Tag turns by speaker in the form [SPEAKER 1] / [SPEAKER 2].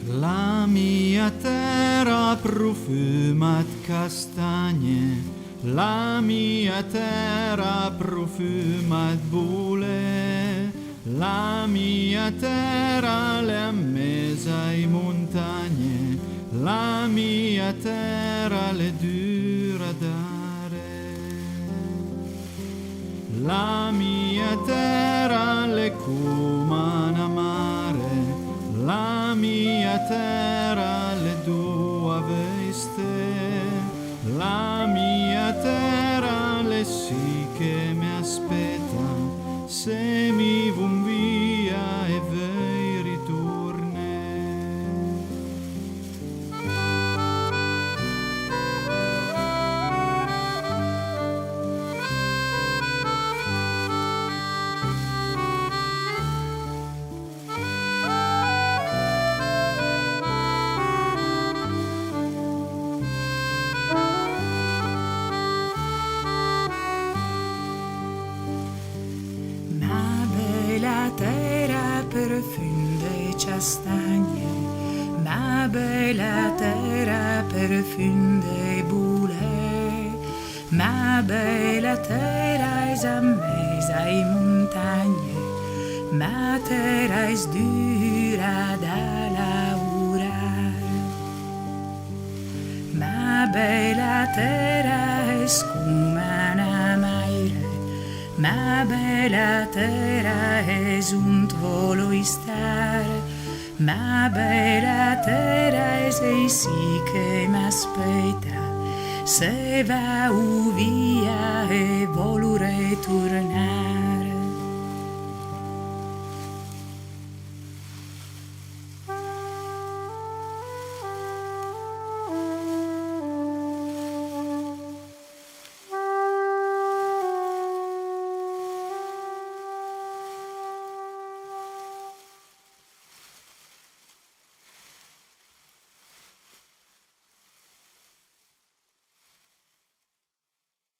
[SPEAKER 1] La mia terra profumat castagne, la mia terra profumat bule, la mia terra le ha messe ai montagne, la mia terra le dura dare. La mia terra le cumana mare, la mia terra le dua veste, la mia terra le sì che mi aspetta, se mi vun via e vei ritorne.
[SPEAKER 2] La terra profonde castagne, ma bella terra profonde bule, ma bella terra es a mesa in montagne, ma terra es dura da lavorare, ma bella terra es come una maire. Ma bella terra es un volo istar, ma bella terra es ei sì che m'aspetta, se va via e volure tornare.